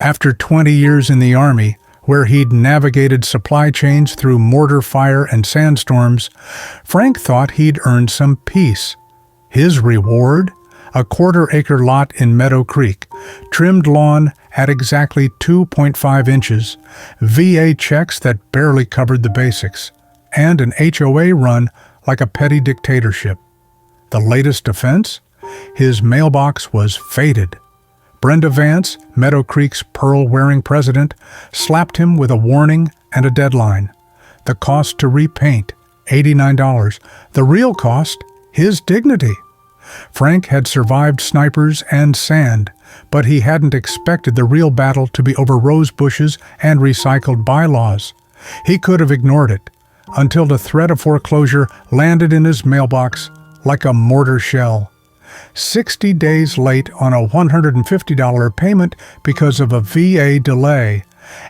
After 20 years in the Army, where he'd navigated supply chains through mortar fire and sandstorms, Frank thought he'd earned some peace. His reward? A quarter-acre lot in Meadow Creek, trimmed lawn at exactly 2.5 inches, VA checks that barely covered the basics, and an HOA run like a petty dictatorship. The latest offense? His mailbox was faded. Brenda Vance, Meadow Creek's pearl-wearing president, slapped him with a warning and a deadline. The cost to repaint, $89. The real cost, his dignity. Frank had survived snipers and sand, but he hadn't expected the real battle to be over rose bushes and recycled bylaws. He could have ignored it, until the threat of foreclosure landed in his mailbox like a mortar shell. 60 days late on a $150 payment because of a VA delay,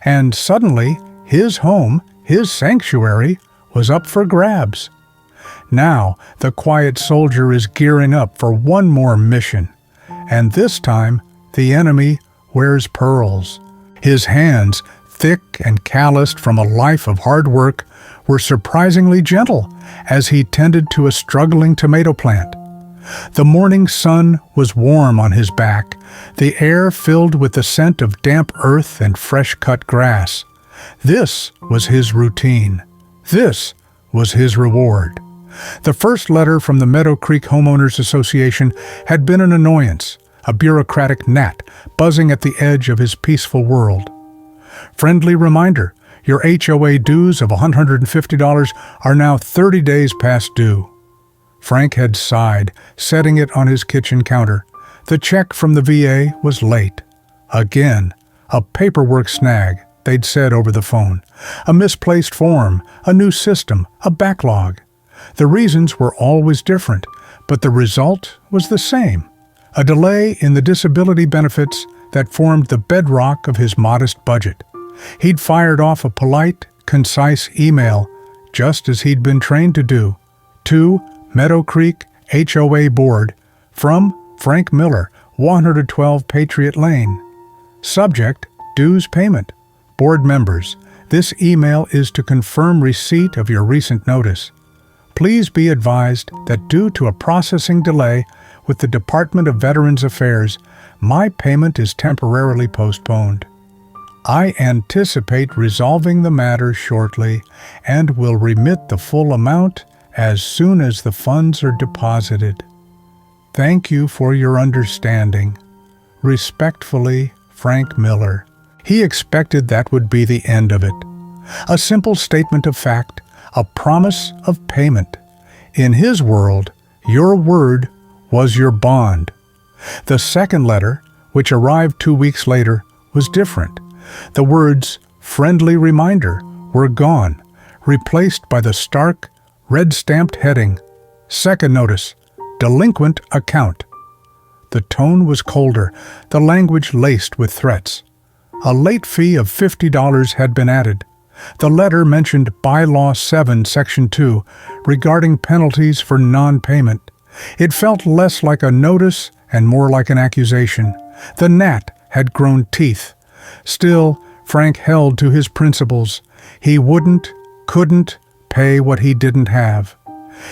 and suddenly his home, his sanctuary, was up for grabs. Now the quiet soldier is gearing up for one more mission, and this time the enemy wears pearls. His hands, thick and calloused from a life of hard work, were surprisingly gentle as he tended to a struggling tomato plant. The morning sun was warm on his back, the air filled with the scent of damp earth and fresh-cut grass. This was his routine. This was his reward. The first letter from the Meadow Creek Homeowners Association had been an annoyance, a bureaucratic gnat buzzing at the edge of his peaceful world. Friendly reminder, your HOA dues of $150 are now 30 days past due. Frank had sighed, setting it on his kitchen counter. The check from the VA was late. Again, a paperwork snag, they'd said over the phone. A misplaced form, a new system, a backlog. The reasons were always different, but the result was the same. A delay in the disability benefits that formed the bedrock of his modest budget. He'd fired off a polite, concise email, just as he'd been trained to do, to Meadow Creek HOA Board, from Frank Miller, 112 Patriot Lane. Subject, dues payment. Board members, this email is to confirm receipt of your recent notice. Please be advised that due to a processing delay with the Department of Veterans Affairs, my payment is temporarily postponed. I anticipate resolving the matter shortly and will remit the full amount as soon as the funds are deposited. Thank you for your understanding. Respectfully, Frank Miller. He expected that would be the end of it. A simple statement of fact, a promise of payment. In his world, your word was your bond. The second letter, which arrived 2 weeks later, was different. The words, friendly reminder, were gone, replaced by the stark, red-stamped heading, second notice, delinquent account. The tone was colder, the language laced with threats. A late fee of $50 had been added. The letter mentioned Bylaw 7, Section 2, regarding penalties for non-payment. It felt less like a notice and more like an accusation. The gnat had grown teeth. Still, Frank held to his principles. He wouldn't, couldn't pay what he didn't have.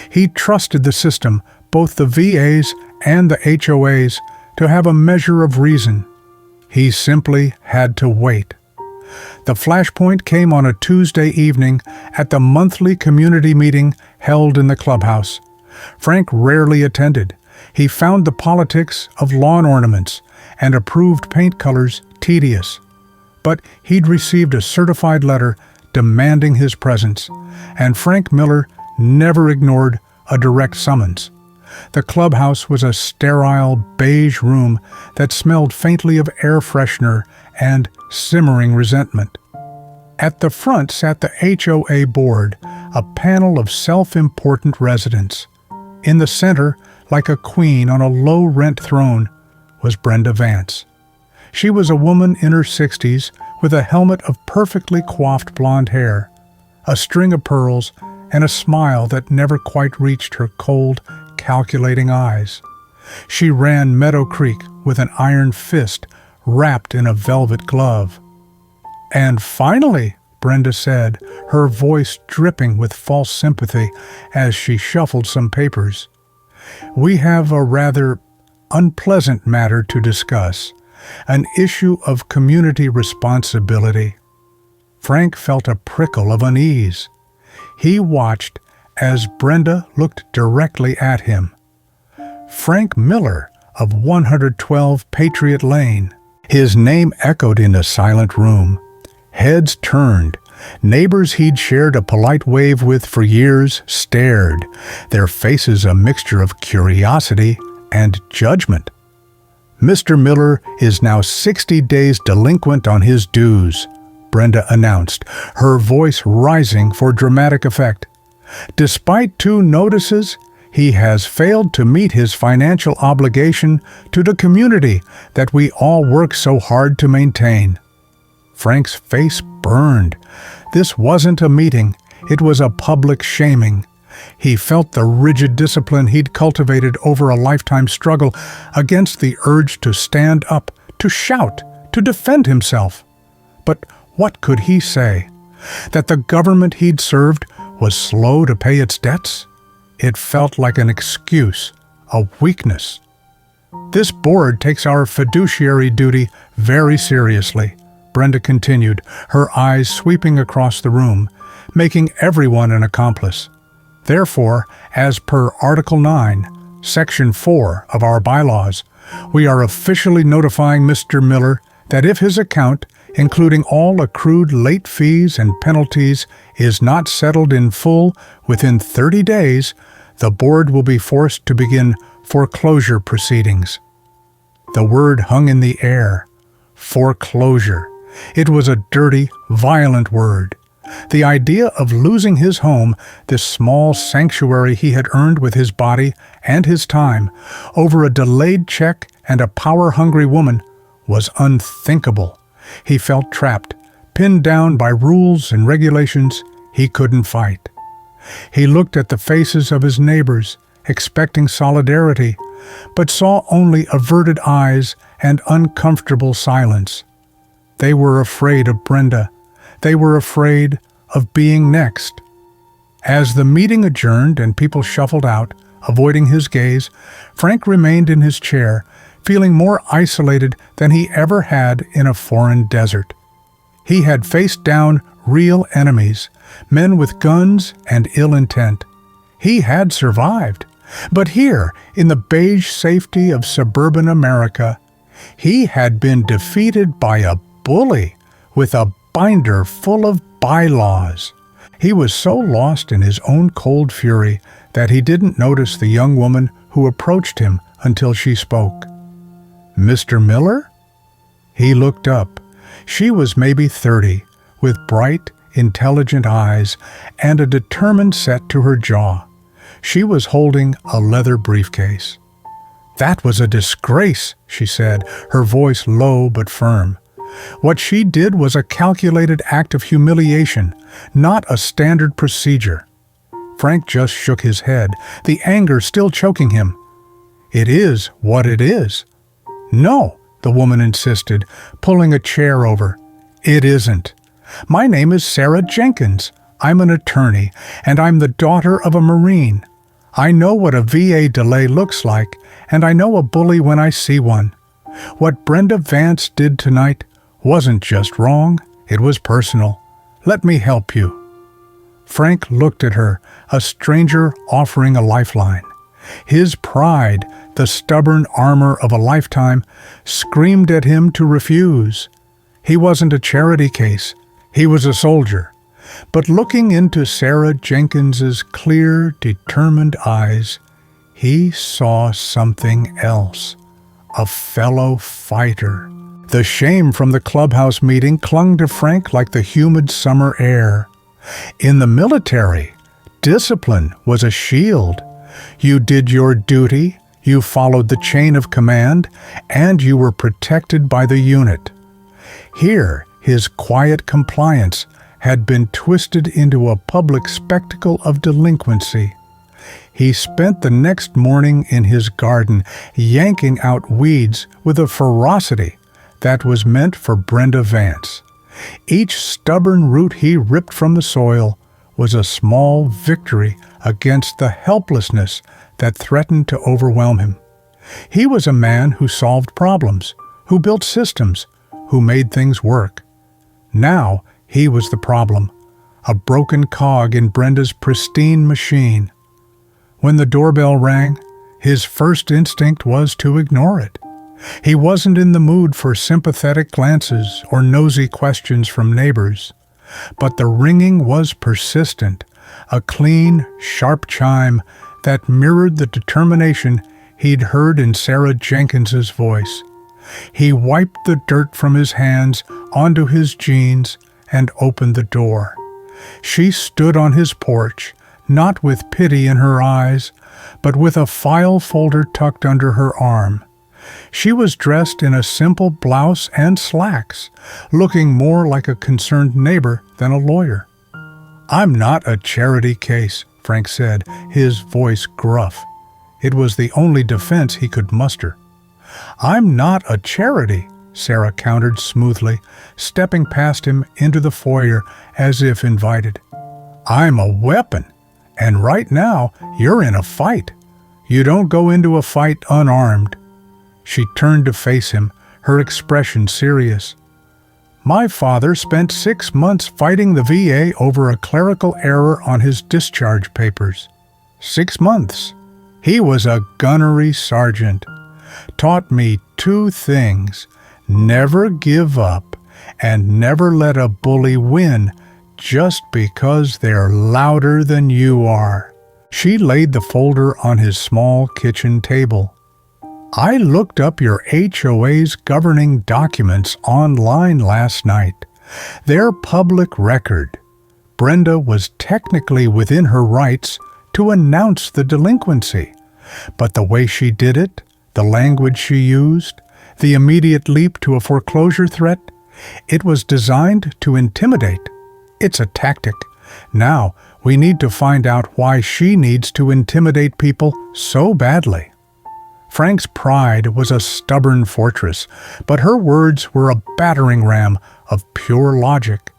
He trusted the system, both the VAs and the HOAs, to have a measure of reason. He simply had to wait. The flashpoint came on a Tuesday evening at the monthly community meeting held in the clubhouse. Frank rarely attended. He found the politics of lawn ornaments and approved paint colors tedious. But he'd received a certified letter demanding his presence, and Frank Miller never ignored a direct summons. The clubhouse was a sterile beige room that smelled faintly of air freshener and simmering resentment. At the front sat the HOA board, a panel of self-important residents. In the center, like a queen on a low-rent throne, was Brenda Vance. She was a woman in her 60s with a helmet of perfectly coiffed blonde hair, a string of pearls, and a smile that never quite reached her cold, calculating eyes. She ran Meadow Creek with an iron fist, wrapped in a velvet glove. "And finally," Brenda said, her voice dripping with false sympathy as she shuffled some papers, "we have a rather unpleasant matter to discuss, an issue of community responsibility." Frank felt a prickle of unease. He watched as Brenda looked directly at him. Frank Miller of 112 Patriot Lane. His name echoed in a silent room. Heads turned. Neighbors he'd shared a polite wave with for years stared, their faces a mixture of curiosity and judgment. "Mr. Miller is now 60 days delinquent on his dues," Brenda announced, her voice rising for dramatic effect. "Despite 2 notices, he has failed to meet his financial obligation to the community that we all work so hard to maintain." Frank's face burned. This wasn't a meeting, it was a public shaming. He felt the rigid discipline he'd cultivated over a lifetime struggle against the urge to stand up, to shout, to defend himself. But what could he say? That the government he'd served was slow to pay its debts? It felt like an excuse, a weakness. "This board takes our fiduciary duty very seriously," Brenda continued, her eyes sweeping across the room, making everyone an accomplice. "Therefore, as per Article 9, Section 4 of our bylaws, we are officially notifying Mr. Miller that if his account, including all accrued late fees and penalties, is not settled in full within 30 days, the board will be forced to begin foreclosure proceedings." The word hung in the air. Foreclosure. It was a dirty, violent word. The idea of losing his home, this small sanctuary he had earned with his body and his time, over a delayed check and a power-hungry woman, was unthinkable. He felt trapped, pinned down by rules and regulations he couldn't fight. He looked at the faces of his neighbors, expecting solidarity, but saw only averted eyes and uncomfortable silence. They were afraid of Brenda. They were afraid of being next. As the meeting adjourned and people shuffled out, avoiding his gaze, Frank remained in his chair, feeling more isolated than he ever had in a foreign desert. He had faced down real enemies, men with guns and ill intent. He had survived. But here, in the beige safety of suburban America, he had been defeated by a bully with a binder full of bylaws. He was so lost in his own cold fury that he didn't notice the young woman who approached him until she spoke. "Mr. Miller?" He looked up. She was maybe 30, with bright, intelligent eyes and a determined set to her jaw. She was holding a leather briefcase. "That was a disgrace," she said, her voice low but firm. "What she did was a calculated act of humiliation, not a standard procedure." Frank just shook his head, the anger still choking him. "It is what it is." "No," the woman insisted, pulling a chair over. "It isn't. My name is Sarah Jenkins. I'm an attorney, and I'm the daughter of a Marine. I know what a VA delay looks like, and I know a bully when I see one. What Brenda Vance did tonight wasn't just wrong, it was personal. Let me help you." Frank looked at her, a stranger offering a lifeline. His pride, the stubborn armor of a lifetime, screamed at him to refuse. He wasn't a charity case. He was a soldier. But looking into Sarah Jenkins's clear, determined eyes, he saw something else. A fellow fighter. The shame from the clubhouse meeting clung to Frank like the humid summer air. In the military, discipline was a shield. You did your duty, you followed the chain of command, and you were protected by the unit. Here, his quiet compliance had been twisted into a public spectacle of delinquency. He spent the next morning in his garden, yanking out weeds with a ferocity that was meant for Brenda Vance. Each stubborn root he ripped from the soil was a small victory against the helplessness that threatened to overwhelm him. He was a man who solved problems, who built systems, who made things work. Now he was the problem, a broken cog in Brenda's pristine machine. When the doorbell rang, his first instinct was to ignore it. He wasn't in the mood for sympathetic glances or nosy questions from neighbors. But the ringing was persistent, a clean, sharp chime that mirrored the determination he'd heard in Sarah Jenkins's voice. He wiped the dirt from his hands onto his jeans and opened the door. She stood on his porch, not with pity in her eyes, but with a file folder tucked under her arm. She was dressed in a simple blouse and slacks, looking more like a concerned neighbor than a lawyer. "I'm not a charity case," Frank said, his voice gruff. It was the only defense he could muster. "I'm not a charity," Sarah countered smoothly, stepping past him into the foyer as if invited. "I'm a weapon, and right now you're in a fight. You don't go into a fight unarmed." She turned to face him, her expression serious. "My father spent 6 months fighting the VA over a clerical error on his discharge papers. 6 months. He was a gunnery sergeant. Taught me 2 things: never give up and never let a bully win just because they're louder than you are." She laid the folder on his small kitchen table. "I looked up your HOA's governing documents online last night. They're public record. Brenda was technically within her rights to announce the delinquency, but the way she did it, the language she used, the immediate leap to a foreclosure threat, it was designed to intimidate. It's a tactic. Now we need to find out why she needs to intimidate people so badly." Frank's pride was a stubborn fortress, but her words were a battering ram of pure logic.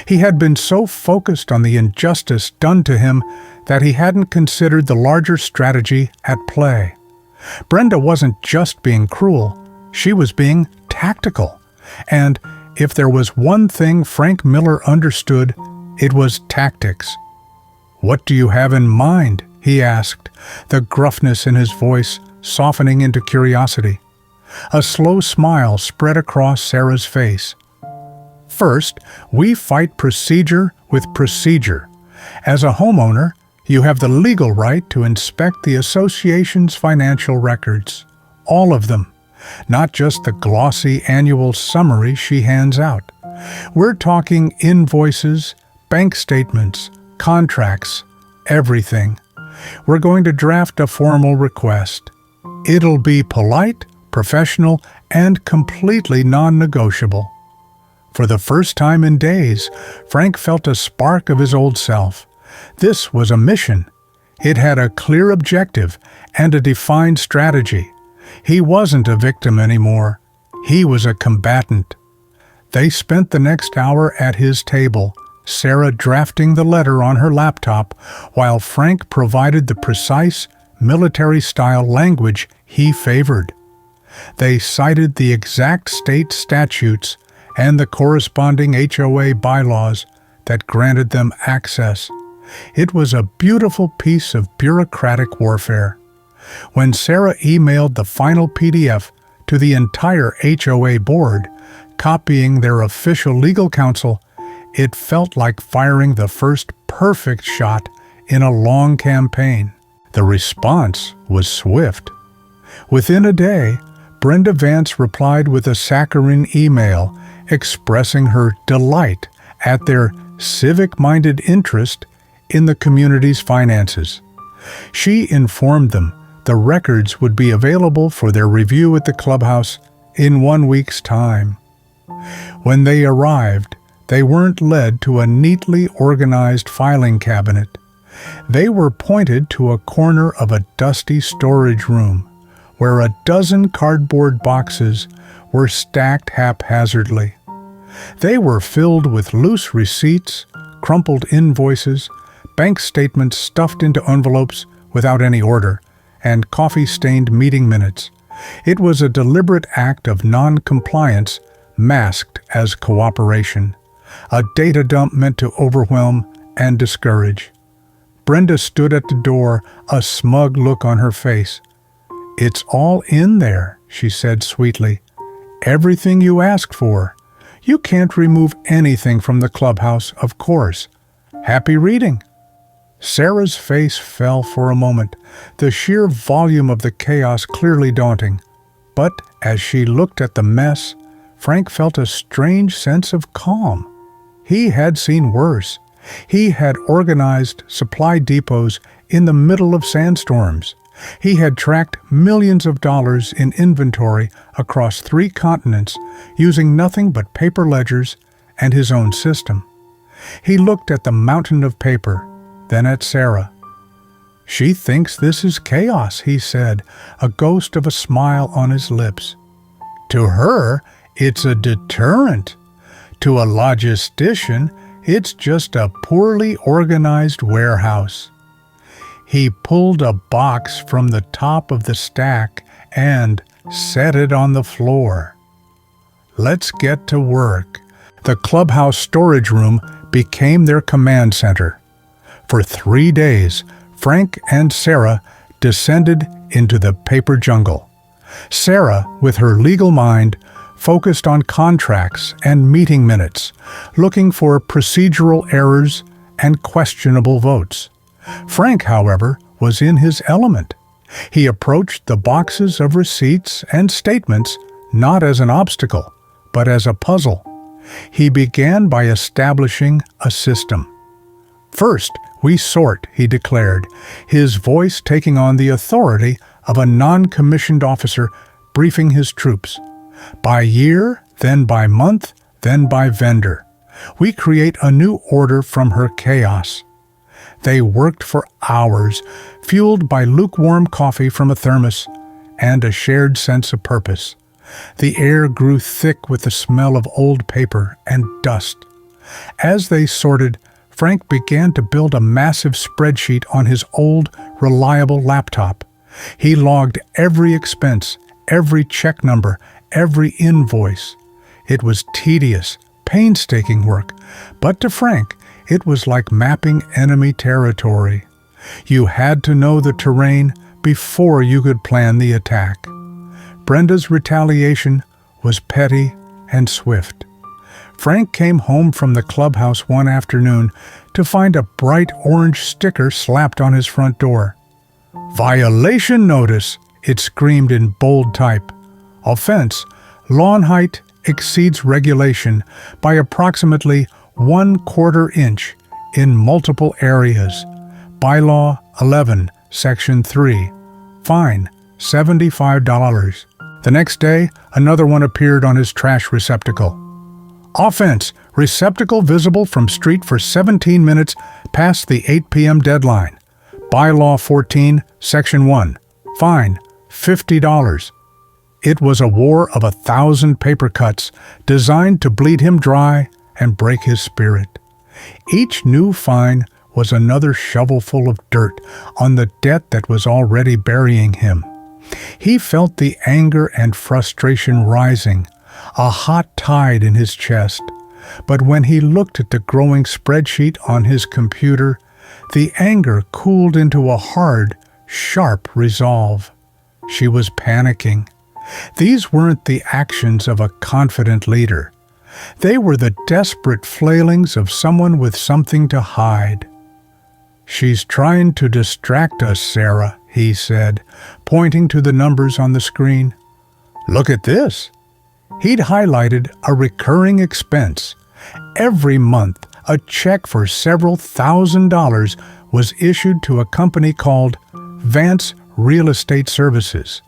He had been so focused on the injustice done to him that he hadn't considered the larger strategy at play. Brenda wasn't just being cruel, she was being tactical. And if there was one thing Frank Miller understood, it was tactics. "What do you have in mind?" he asked, the gruffness in his voice softening into curiosity. A slow smile spread across Sarah's face. "First, we fight procedure with procedure. As a homeowner, you have the legal right to inspect the association's financial records. All of them, not just the glossy annual summary she hands out. We're talking invoices, bank statements, contracts, everything. We're going to draft a formal request. It'll be polite, professional, and completely non-negotiable." For the first time in days, Frank felt a spark of his old self. This was a mission. It had a clear objective and a defined strategy. He wasn't a victim anymore. He was a combatant. They spent the next hour at his table, Sarah drafting the letter on her laptop, while Frank provided the precise, military-style language he favored. They cited the exact state statutes and the corresponding HOA bylaws that granted them access. It was a beautiful piece of bureaucratic warfare. When Sarah emailed the final PDF to the entire HOA board, copying their official legal counsel, it felt like firing the first perfect shot in a long campaign. The response was swift. Within a day, Brenda Vance replied with a saccharine email expressing her delight at their civic-minded interest in the community's finances. She informed them the records would be available for their review at the clubhouse in 1 week's time. When they arrived, they weren't led to a neatly organized filing cabinet. They were pointed to a corner of a dusty storage room, where a dozen cardboard boxes were stacked haphazardly. They were filled with loose receipts, crumpled invoices, bank statements stuffed into envelopes without any order, and coffee-stained meeting minutes. It was a deliberate act of non-compliance masked as cooperation, a data dump meant to overwhelm and discourage. Brenda stood at the door, a smug look on her face. "It's all in there," she said sweetly. "Everything you asked for. You can't remove anything from the clubhouse, of course. Happy reading." Sarah's face fell for a moment, the sheer volume of the chaos clearly daunting. But as she looked at the mess, Frank felt a strange sense of calm. He had seen worse. He had organized supply depots in the middle of sandstorms. He had tracked millions of dollars in inventory across 3 continents using nothing but paper ledgers and his own system. He looked at the mountain of paper, then at Sarah. "She thinks this is chaos," he said, a ghost of a smile on his lips. "To her, it's a deterrent. To a logistician, it's just a poorly organized warehouse." He pulled a box from the top of the stack and set it on the floor. "Let's get to work." The clubhouse storage room became their command center. For 3 days, Frank and Sarah descended into the paper jungle. Sarah, with her legal mind, focused on contracts and meeting minutes, looking for procedural errors and questionable votes. Frank, however, was in his element. He approached the boxes of receipts and statements not as an obstacle, but as a puzzle. He began by establishing a system. "First, we sort," he declared, his voice taking on the authority of a non-commissioned officer briefing his troops. "By year, then by month, then by vendor. We create a new order from her chaos." They worked for hours, fueled by lukewarm coffee from a thermos and a shared sense of purpose. The air grew thick with the smell of old paper and dust. As they sorted, Frank began to build a massive spreadsheet on his old, reliable laptop. He logged every expense, every check number, every invoice. It was tedious, painstaking work, but to Frank, it was like mapping enemy territory. You had to know the terrain before you could plan the attack. Brenda's retaliation was petty and swift. Frank came home from the clubhouse one afternoon to find a bright orange sticker slapped on his front door. "Violation notice," it screamed in bold type. "Offense: lawn height exceeds regulation by approximately 1/4 inch in multiple areas. Bylaw 11, Section 3. Fine, $75. The next day, another one appeared on his trash receptacle. "Offense: receptacle visible from street for 17 minutes past the 8 p.m. deadline. Bylaw 14, Section 1. Fine, $50. It was a war of 1,000 paper cuts designed to bleed him dry and break his spirit. Each new fine was another shovelful of dirt on the debt that was already burying him. He felt the anger and frustration rising, a hot tide in his chest. But when he looked at the growing spreadsheet on his computer, the anger cooled into a hard, sharp resolve. She was panicking. These weren't the actions of a confident leader. They were the desperate flailings of someone with something to hide. "She's trying to distract us, Sarah," he said, pointing to the numbers on the screen. "Look at this." He'd highlighted a recurring expense. Every month, a check for several $1,000s was issued to a company called Vance Real Estate Services.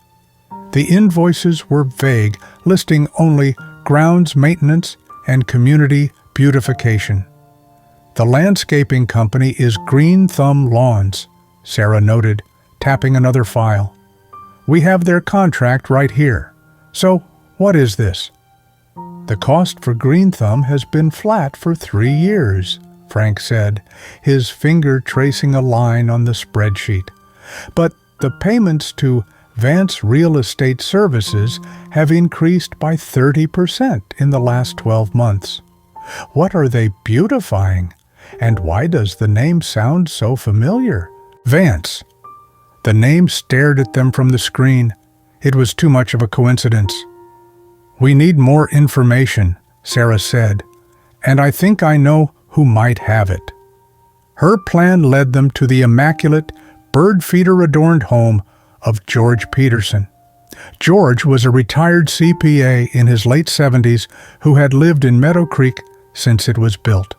The invoices were vague, listing only grounds maintenance and community beautification. "The landscaping company is Green Thumb Lawns," Sarah noted, tapping another file. "We have their contract right here. So, What is this?" "The cost for Green Thumb has been flat for 3 years," Frank said, his finger tracing a line on the spreadsheet. "But the payments to Vance Real Estate Services have increased by 30% in the last 12 months. What are they beautifying? And why does the name sound so familiar?" "Vance." The name stared at them from the screen. It was too much of a coincidence. "We need more information," Sarah said, "and I think I know who might have it." Her plan led them to the immaculate, bird-feeder-adorned home of George Peterson. George was a retired CPA in his late 70s who had lived in Meadow Creek since it was built.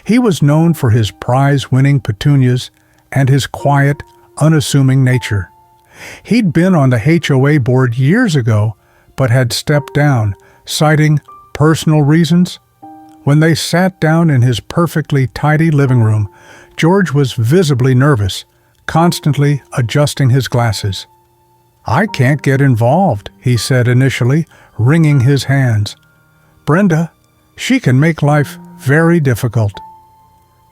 He was known for his prize-winning petunias and his quiet, unassuming nature. He'd been on the HOA board years ago, but had stepped down, citing personal reasons. When they sat down in his perfectly tidy living room, George was visibly nervous, constantly adjusting his glasses. "I can't get involved," he said initially, wringing his hands. "Brenda, she can make life very difficult."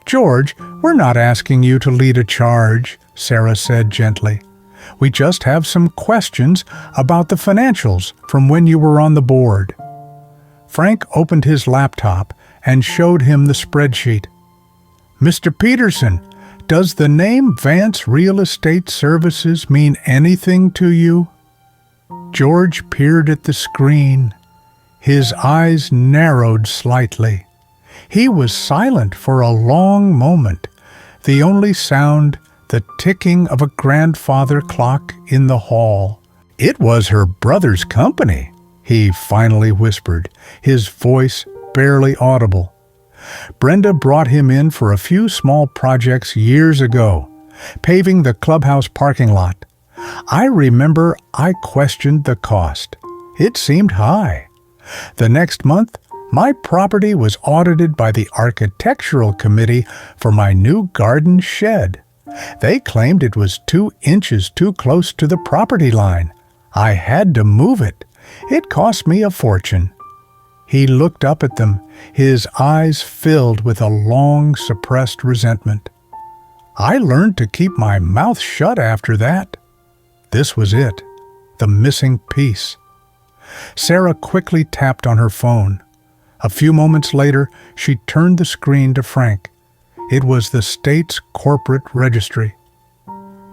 "George, we're not asking you to lead a charge," Sarah said gently. "We just have some questions about the financials from when you were on the board." Frank opened his laptop and showed him the spreadsheet. "Mr. Peterson, does the name Vance Real Estate Services mean anything to you?" George peered at the screen. His eyes narrowed slightly. He was silent for a long moment, the only sound the ticking of a grandfather clock in the hall. "It was her brother's company," he finally whispered, his voice barely audible. "Brenda brought him in for a few small projects years ago, paving the clubhouse parking lot. I remember I questioned the cost. It seemed high. The next month, my property was audited by the architectural committee for my new garden shed. They claimed it was 2 inches too close to the property line. I had to move it. It cost me a fortune." He looked up at them, his eyes filled with a long-suppressed resentment. "I learned to keep my mouth shut after that." This was it, the missing piece. Sarah quickly tapped on her phone. A few moments later, she turned the screen to Frank. It was the state's corporate registry.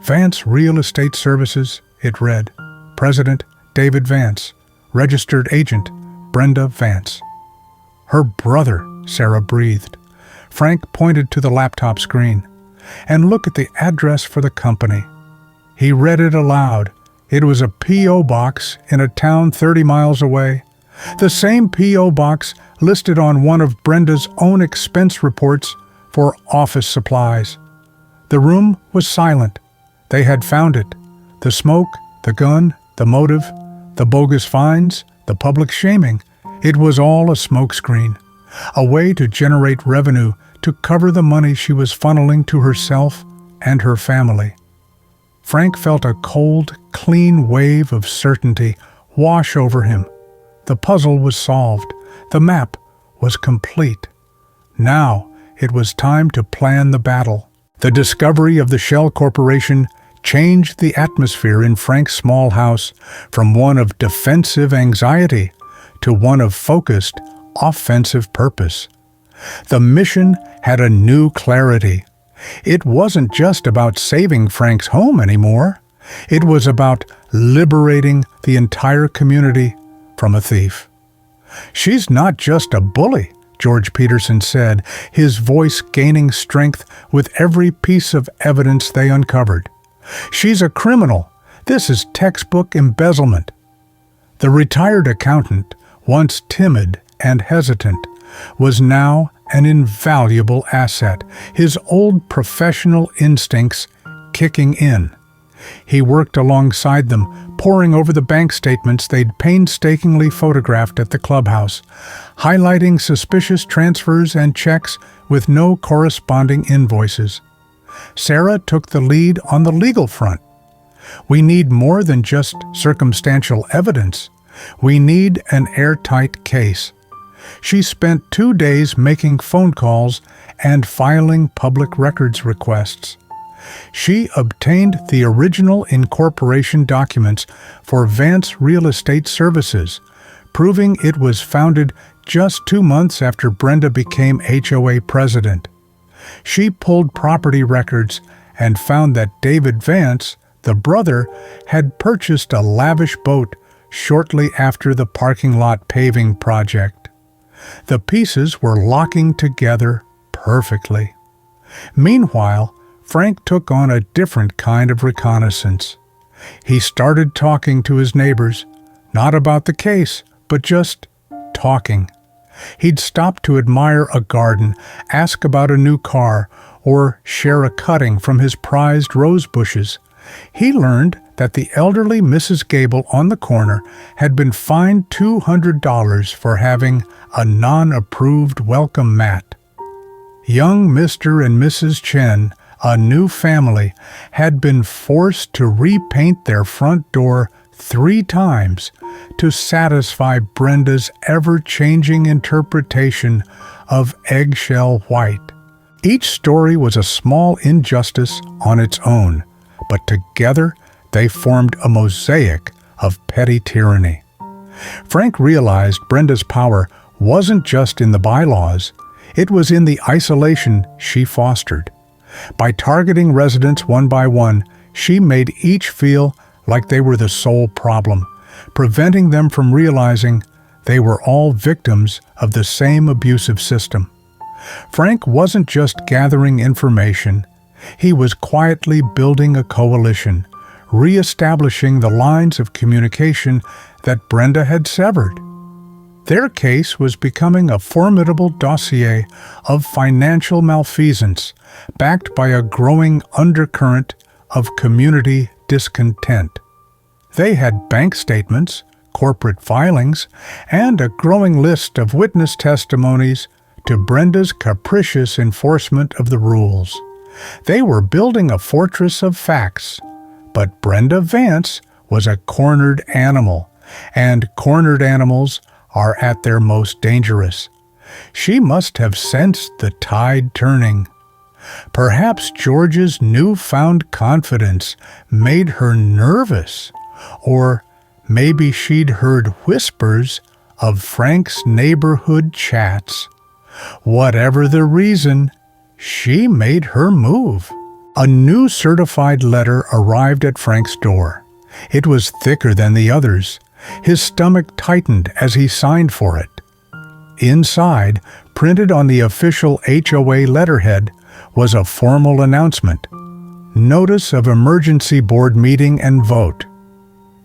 "Vance Real Estate Services," it read. "President David Vance. Registered Agent Brenda Vance." "Her brother," Sarah breathed. Frank pointed to the laptop screen. "And look at the address for the company." He read it aloud. It was a P.O. box in a town 30 miles away. The same P.O. box listed on one of Brenda's own expense reports for office supplies. The room was silent. They had found it. The smoke, the gun, the motive, the bogus fines, the public shaming. It was all a smokescreen, a way to generate revenue to cover the money she was funneling to herself and her family. Frank felt a cold, clean wave of certainty wash over him. The puzzle was solved. The map was complete. Now it was time to plan the battle. The discovery of the Shell Corporation changed the atmosphere in Frank's small house from one of defensive anxiety to one of focused, offensive purpose. The mission had a new clarity. It wasn't just about saving Frank's home anymore. It was about liberating the entire community from a thief. "She's not just a bully," George Peterson said, his voice gaining strength with every piece of evidence they uncovered. "She's a criminal. This is textbook embezzlement." The retired accountant, once timid and hesitant, was now an invaluable asset, his old professional instincts kicking in. He worked alongside them, poring over the bank statements they'd painstakingly photographed at the clubhouse, highlighting suspicious transfers and checks with no corresponding invoices. Sarah took the lead on the legal front. "We need more than just circumstantial evidence. We need an airtight case. She spent 2 days making phone calls and filing public records requests. She obtained the original incorporation documents for Vance Real Estate Services, proving it was founded just 2 months after Brenda became HOA president. She pulled property records and found that David Vance, the brother, had purchased a lavish boat shortly after the parking lot paving project. The pieces were locking together perfectly. Meanwhile, Frank took on a different kind of reconnaissance. He started talking to his neighbors, not about the case, but just talking. He'd stop to admire a garden, ask about a new car, or share a cutting from his prized rose bushes. He learned that the elderly Mrs. Gable on the corner had been fined $200 for having a non-approved welcome mat. Young Mr. and Mrs. Chen, a new family, had been forced to repaint their front door 3 times to satisfy Brenda's ever-changing interpretation of eggshell white. Each story was a small injustice on its own, but together they formed a mosaic of petty tyranny. Frank realized Brenda's power wasn't just in the bylaws, it was in the isolation she fostered. By targeting residents one by one, she made each feel like they were the sole problem, preventing them from realizing they were all victims of the same abusive system. Frank wasn't just gathering information, he was quietly building a coalition, re-establishing the lines of communication that Brenda had severed. Their case was becoming a formidable dossier of financial malfeasance, backed by a growing undercurrent of community discontent. They had bank statements, corporate filings, and a growing list of witness testimonies to Brenda's capricious enforcement of the rules. They were building a fortress of facts, but Brenda Vance was a cornered animal, and cornered animals are at their most dangerous. She must have sensed the tide turning. Perhaps George's newfound confidence made her nervous, or maybe she'd heard whispers of Frank's neighborhood chats. Whatever the reason, she made her move. A new certified letter arrived at Frank's door. It was thicker than the others. His stomach tightened as he signed for it. Inside, printed on the official HOA letterhead, was a formal announcement. Notice of emergency board meeting and vote.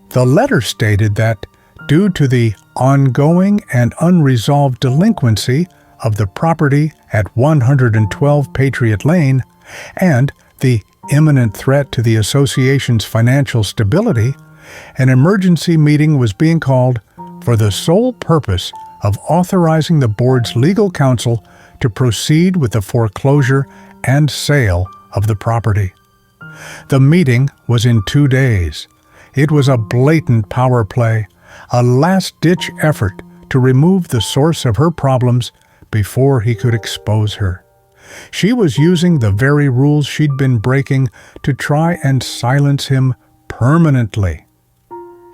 The letter stated that, due to the ongoing and unresolved delinquency of the property at 112 Patriot Lane and the imminent threat to the association's financial stability, an emergency meeting was being called for the sole purpose of authorizing the board's legal counsel to proceed with the foreclosure and sale of the property. The meeting was in 2 days. It was a blatant power play, a last-ditch effort to remove the source of her problems before he could expose her. She was using the very rules she'd been breaking to try and silence him permanently.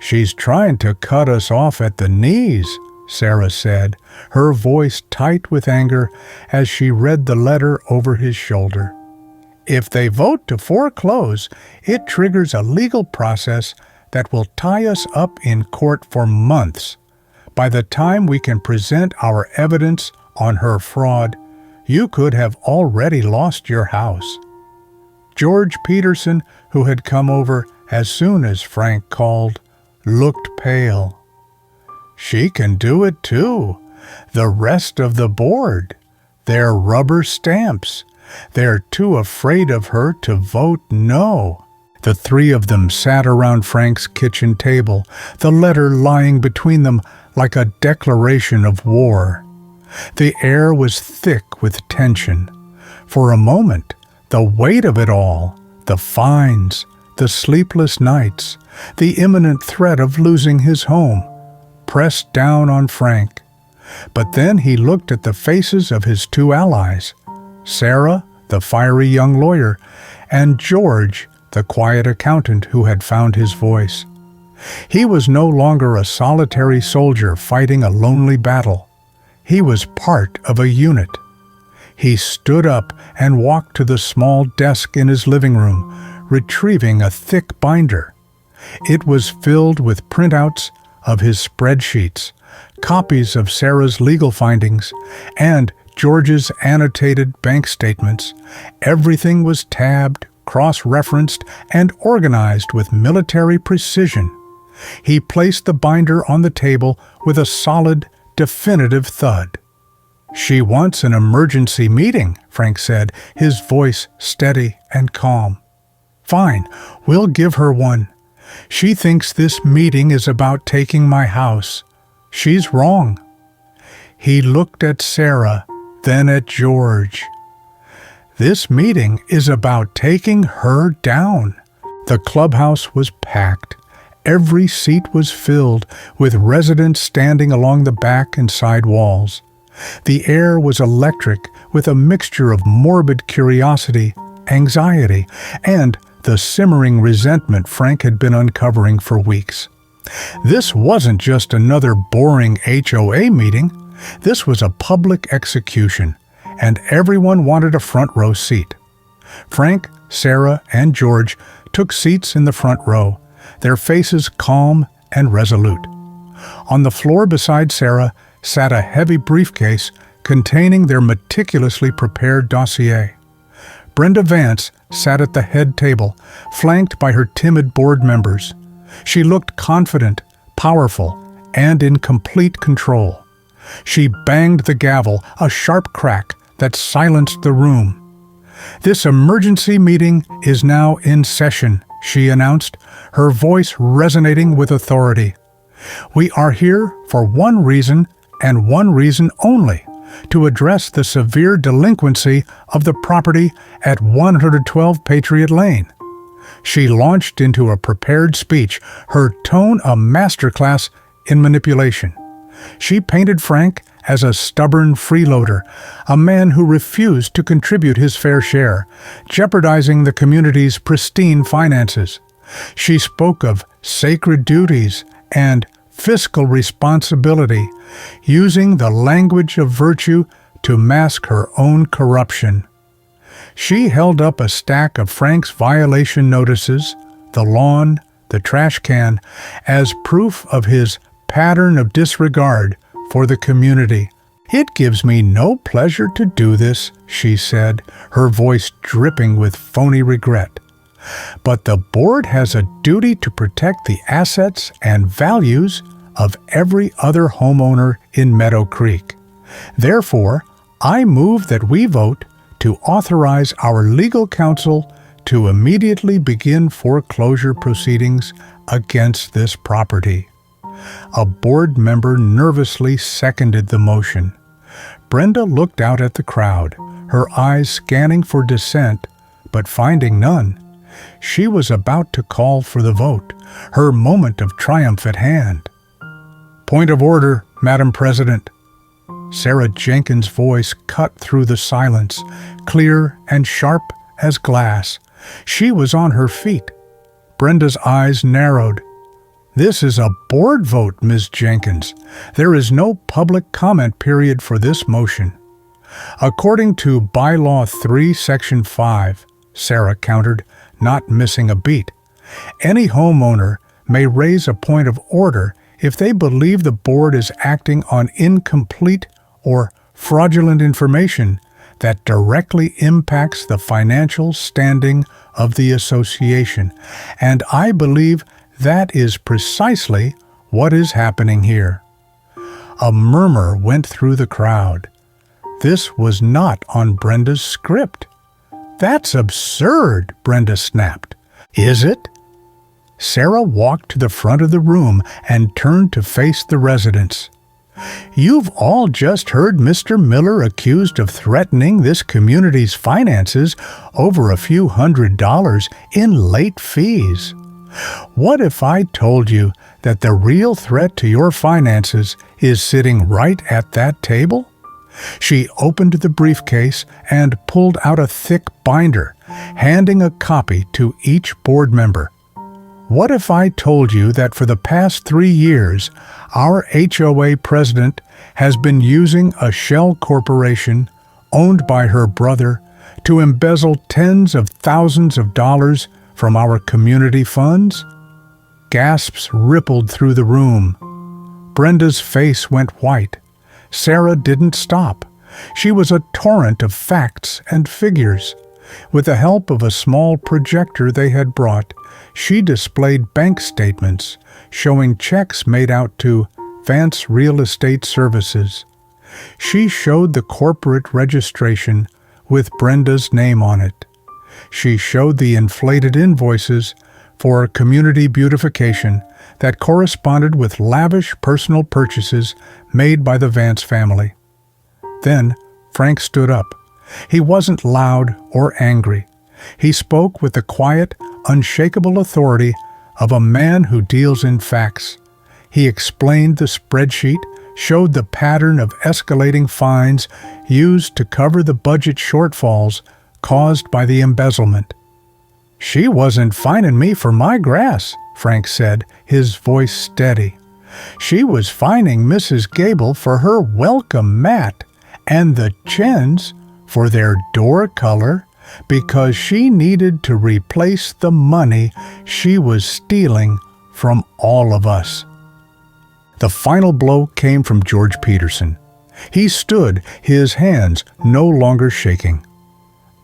"She's trying to cut us off at the knees," Sarah said, her voice tight with anger as she read the letter over his shoulder. "If they vote to foreclose, it triggers a legal process that will tie us up in court for months. By the time we can present our evidence on her fraud, you could have already lost your house." George Peterson, who had come over as soon as Frank called, looked pale. "She can do it too. The rest of the board. They're rubber stamps. They're too afraid of her to vote no." The 3 of them sat around Frank's kitchen table, the letter lying between them like a declaration of war. The air was thick with tension. For a moment, the weight of it all, the fines, the sleepless nights, the imminent threat of losing his home, pressed down on Frank. But then he looked at the faces of his two allies, Sarah, the fiery young lawyer, and George, the quiet accountant who had found his voice. He was no longer a solitary soldier fighting a lonely battle. He was part of a unit. He stood up and walked to the small desk in his living room, retrieving a thick binder. It was filled with printouts of his spreadsheets, copies of Sarah's legal findings, and George's annotated bank statements. Everything was tabbed, cross-referenced, and organized with military precision. He placed the binder on the table with a solid, definitive thud. "She wants an emergency meeting," Frank said, his voice steady and calm. "Fine, we'll give her one. She thinks this meeting is about taking my house. She's wrong." He looked at Sarah, then at George. "This meeting is about taking her down." The clubhouse was packed. Every seat was filled, with residents standing along the back and side walls. The air was electric, with a mixture of morbid curiosity, anxiety, and the simmering resentment Frank had been uncovering for weeks. This wasn't just another boring HOA meeting. This was a public execution, and everyone wanted a front row seat. Frank, Sarah, and George took seats in the front row, their faces calm and resolute. On the floor beside Sarah sat a heavy briefcase containing their meticulously prepared dossier. Brenda Vance sat at the head table, flanked by her timid board members. She looked confident, powerful, and in complete control. She banged the gavel, a sharp crack that silenced the room. "This emergency meeting is now in session," she announced, her voice resonating with authority. "We are here for one reason and one reason only, to address the severe delinquency of the property at 112 Patriot Lane." She launched into a prepared speech, her tone a masterclass in manipulation. She painted Frank as a stubborn freeloader, a man who refused to contribute his fair share, jeopardizing the community's pristine finances. She spoke of sacred duties and fiscal responsibility, using the language of virtue to mask her own corruption. She held up a stack of Frank's violation notices, the lawn, the trash can, as proof of his pattern of disregard for the community. "It gives me no pleasure to do this," she said, her voice dripping with phony regret. "But the board has a duty to protect the assets and values of every other homeowner in Meadow Creek. Therefore, I move that we vote to authorize our legal counsel to immediately begin foreclosure proceedings against this property." A board member nervously seconded the motion. Brenda looked out at the crowd, her eyes scanning for dissent, but finding none. She was about to call for the vote, her moment of triumph at hand. "Point of order, Madam President." Sarah Jenkins' voice cut through the silence, clear and sharp as glass. She was on her feet. Brenda's eyes narrowed. "This is a board vote, Ms. Jenkins. There is no public comment period for this motion." "According to Bylaw 3, Section 5, Sarah countered, not missing a beat, "any homeowner may raise a point of order if they believe the board is acting on incomplete or fraudulent information that directly impacts the financial standing of the association, and I believe that is precisely what is happening here." A murmur went through the crowd. This was not on Brenda's script. "That's absurd," Brenda snapped. "Is it?" Sarah walked to the front of the room and turned to face the residents. "You've all just heard Mr. Miller accused of threatening this community's finances over a few $100s in late fees. What if I told you that the real threat to your finances is sitting right at that table? She opened the briefcase and pulled out a thick binder, handing a copy to each board member. What if I told you that for the past 3 years, our HOA president has been using a shell corporation owned by her brother to embezzle tens of thousands of dollars from our community funds? Gasps rippled through the room. Brenda's face went white. Sarah didn't stop. She was a torrent of facts and figures. With the help of a small projector they had brought, she displayed bank statements showing checks made out to Vance Real Estate Services. She showed the corporate registration with Brenda's name on it. She showed the inflated invoices for community beautification that corresponded with lavish personal purchases made by the Vance family. Then Frank stood up. He wasn't loud or angry. He spoke with the quiet, unshakable authority of a man who deals in facts. He explained the spreadsheet, showed the pattern of escalating fines used to cover the budget shortfalls caused by the embezzlement. "She wasn't fining me for my grass," Frank said, his voice steady. "She was fining Mrs. Gable for her welcome mat and the Chens for their door color because she needed to replace the money she was stealing from all of us." The final blow came from George Peterson. He stood, his hands no longer shaking.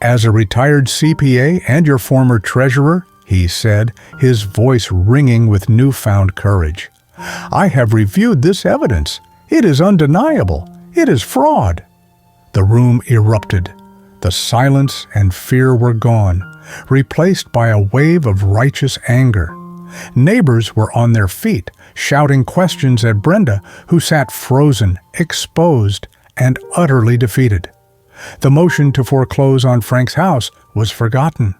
"As a retired CPA and your former treasurer," he said, his voice ringing with newfound courage, "I have reviewed this evidence. It is undeniable. It is fraud." The room erupted. The silence and fear were gone, replaced by a wave of righteous anger. Neighbors were on their feet, shouting questions at Brenda, who sat frozen, exposed, and utterly defeated. The motion to foreclose on Frank's house was forgotten.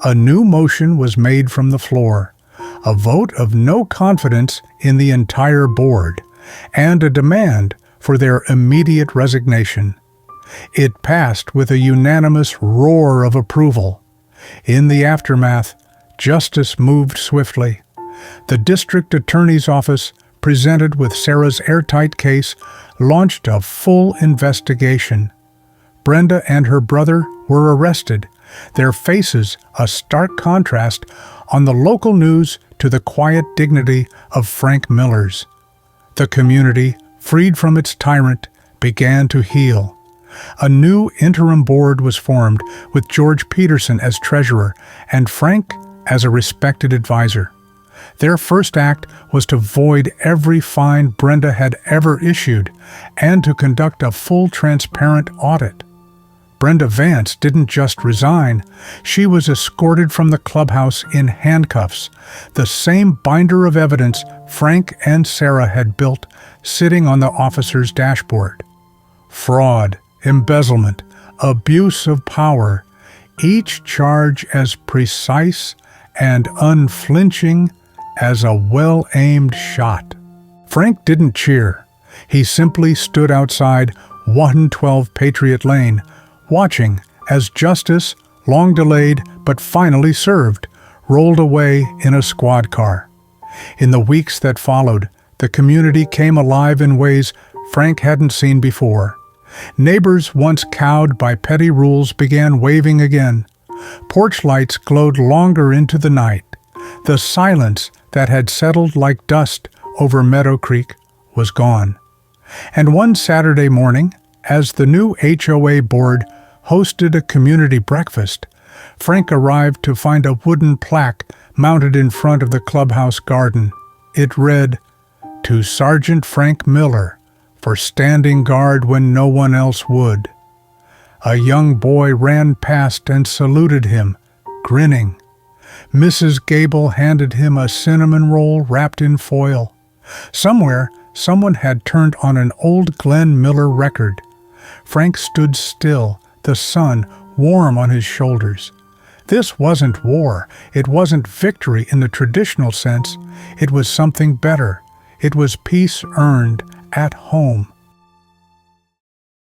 A new motion was made from the floor, a vote of no confidence in the entire board, and a demand for their immediate resignation. It passed with a unanimous roar of approval. In the aftermath, justice moved swiftly. The district attorney's office, presented with Sarah's airtight case, launched a full investigation. Brenda and her brother were arrested, their faces a stark contrast on the local news to the quiet dignity of Frank Miller's. The community, freed from its tyrant, began to heal. A new interim board was formed with George Peterson as treasurer and Frank as a respected advisor. Their first act was to void every fine Brenda had ever issued and to conduct a full transparent audit. Brenda Vance didn't just resign, she was escorted from the clubhouse in handcuffs, the same binder of evidence Frank and Sarah had built sitting on the officer's dashboard. Fraud, embezzlement, abuse of power, each charge as precise and unflinching as a well-aimed shot. Frank didn't cheer. He simply stood outside 112 Patriot Lane, watching as justice, long delayed but finally served, rolled away in a squad car. In the weeks that followed, the community came alive in ways Frank hadn't seen before. Neighbors once cowed by petty rules began waving again. Porch lights glowed longer into the night. The silence that had settled like dust over Meadow Creek was gone. And one Saturday morning, as the new HOA board hosted a community breakfast, Frank arrived to find a wooden plaque mounted in front of the clubhouse garden. It read, "To Sergeant Frank Miller, for standing guard when no one else would." A young boy ran past and saluted him, grinning. Mrs. Gable handed him a cinnamon roll wrapped in foil. Somewhere, someone had turned on an old Glenn Miller record. Frank stood still, the sun warm on his shoulders. This wasn't war. It wasn't victory in the traditional sense. It was something better. It was peace earned at home.